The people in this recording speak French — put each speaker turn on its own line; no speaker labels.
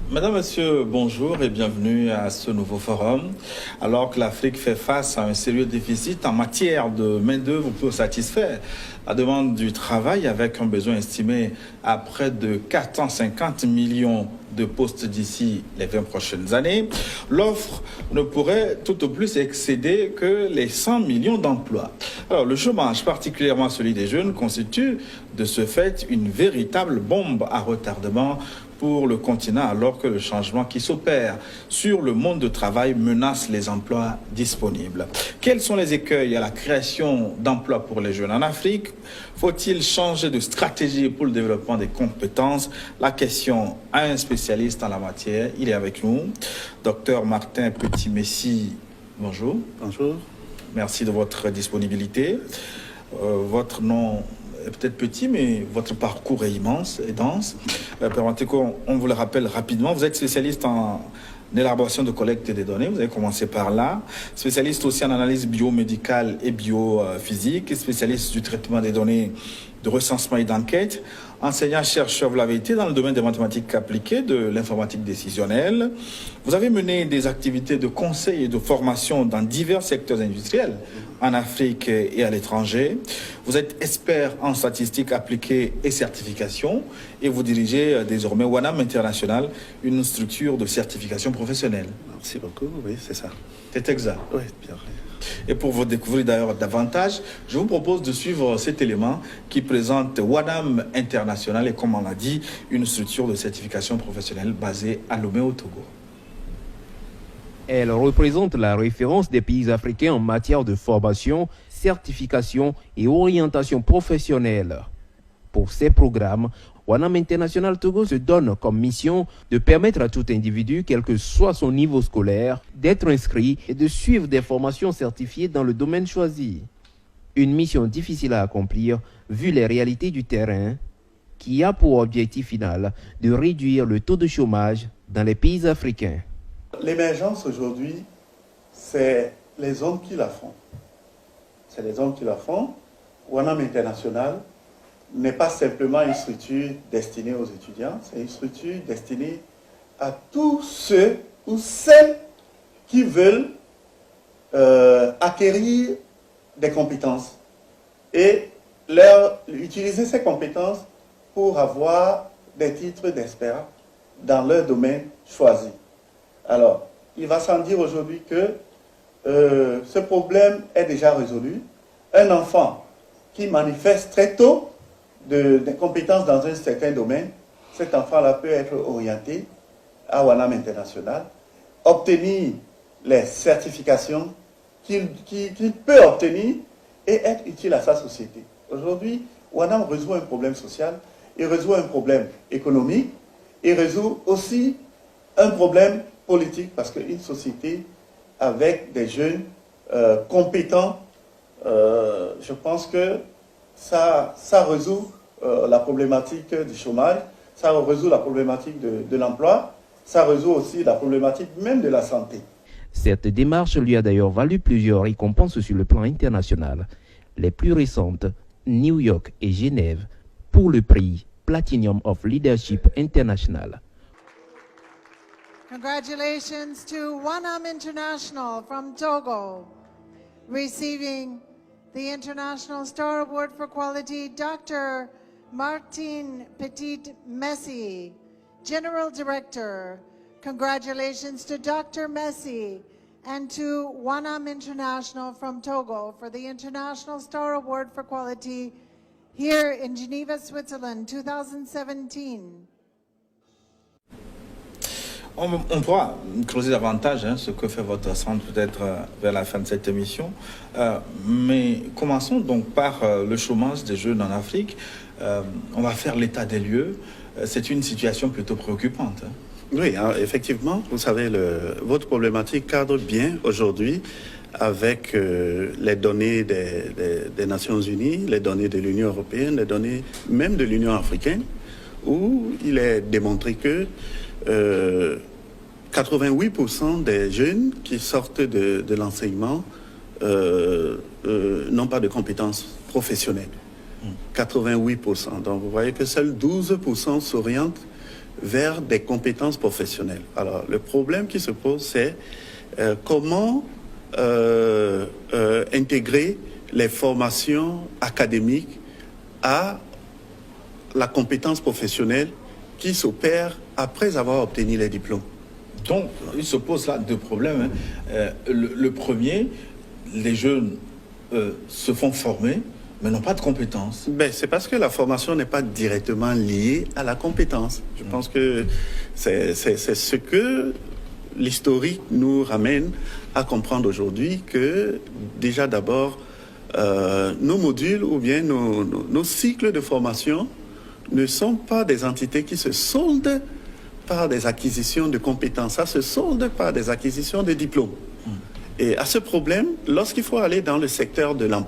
Madame, Monsieur, bonjour et bienvenue à ce nouveau forum. Alors que l'Afrique fait face à un sérieux déficit en matière de main-d'œuvre pour satisfaire la demande du travail avec un besoin estimé à près de 450 millions de postes d'ici les 20 prochaines années, l'offre ne pourrait tout au plus excéder que les 100 millions d'emplois. Alors, le chômage, particulièrement celui des jeunes, constitue de ce fait une véritable bombe à retardement pour le continent, alors que le changement qui s'opère sur le monde du travail menace les emplois disponibles. Quels sont les écueils à la création d'emplois pour les jeunes en Afrique? Faut-il changer de stratégie pour le développement des compétences? La question à un spécialiste en la matière. Il est avec nous, Dr Martin Petit-Messi. Bonjour.
Bonjour.
Merci de votre disponibilité. Votre nom peut-être petit, mais votre parcours est immense et dense. Permettez qu'on vous le rappelle rapidement. Vous êtes spécialiste en élaboration de collecte des données. Vous avez commencé par là. Spécialiste aussi en analyse biomédicale et biophysique. Spécialiste du traitement des données de recensement et d'enquête. Enseignant-chercheur, vous l'avez été dans le domaine des mathématiques appliquées, de l'informatique décisionnelle. Vous avez mené des activités de conseil et de formation dans divers secteurs industriels en Afrique et à l'étranger. Vous êtes expert en statistiques appliquées et certification et vous dirigez désormais WANAM International, une structure de certification professionnelle.
Merci beaucoup, oui, c'est ça.
C'est exact.
Oui, bien.
Et pour vous découvrir d'ailleurs davantage, je vous propose de suivre cet élément qui présente WANAM International et, comme on l'a dit, une structure de certification professionnelle basée à Lomé au Togo.
Elle représente la référence des pays africains en matière de formation, certification et orientation professionnelle. Pour ces programmes, WANAM International Togo se donne comme mission de permettre à tout individu, quel que soit son niveau scolaire, d'être inscrit et de suivre des formations certifiées dans le domaine choisi. Une mission difficile à accomplir vu les réalités du terrain, qui a pour objectif final de réduire le taux de chômage dans les pays africains.
L'émergence aujourd'hui, c'est les hommes qui la font. C'est les hommes qui la font. WANAM International n'est pas simplement une structure destinée aux étudiants, c'est une structure destinée à tous ceux ou celles qui veulent acquérir des compétences et utiliser ces compétences pour avoir des titres d'expert dans leur domaine choisi. Alors, il va sans dire aujourd'hui que ce problème est déjà résolu. Un enfant qui manifeste très tôt des compétences dans un certain domaine, cet enfant-là peut être orienté à WANAM International, obtenir les certifications qu'il peut obtenir et être utile à sa société. Aujourd'hui, WANAM résout un problème social, il résout un problème économique, il résout aussi un problème politique, parce qu'une société avec des jeunes compétents, je pense que ça résout la problématique du chômage, ça résout la problématique de l'emploi, ça résout aussi la problématique même de la santé.
Cette démarche lui a d'ailleurs valu plusieurs récompenses sur le plan international. Les plus récentes, New York et Genève, pour le prix Platinum of Leadership International.
Congratulations to WANAM International from Togo, receiving the International Star Award for Quality, Dr. Martin Petit-Messi, General Director. Congratulations to Dr. Messi and to WANAM International from Togo for the International Star Award for Quality here in Geneva, Switzerland, 2017.
On pourra creuser davantage ce que fait votre centre peut-être vers la fin de cette émission. Mais commençons donc par le chômage des jeunes en Afrique. On va faire l'état des lieux. C'est une situation plutôt préoccupante.
Oui, effectivement, vous savez, votre problématique cadre bien aujourd'hui avec les données des Nations Unies, les données de l'Union européenne, les données même de l'Union africaine, où il est démontré que 88% des jeunes qui sortent de l'enseignement n'ont pas de compétences professionnelles. 88%. Donc vous voyez que seuls 12% s'orientent vers des compétences professionnelles. Alors, le problème qui se pose, c'est comment intégrer les formations académiques à la compétence professionnelle qui s'opère après avoir obtenu les diplômes.
Donc, il se pose là deux problèmes. Le premier, les jeunes se font former, mais n'ont pas de compétences.
Ben, c'est parce que la formation n'est pas directement liée à la compétence. Je pense que c'est ce que l'historique nous ramène à comprendre aujourd'hui, que déjà d'abord, nos modules ou bien nos cycles de formation ne sont pas des entités qui se soldent par des acquisitions de compétences, ça se solde par des acquisitions de diplômes. Et à ce problème, lorsqu'il faut aller dans le secteur de l'emploi,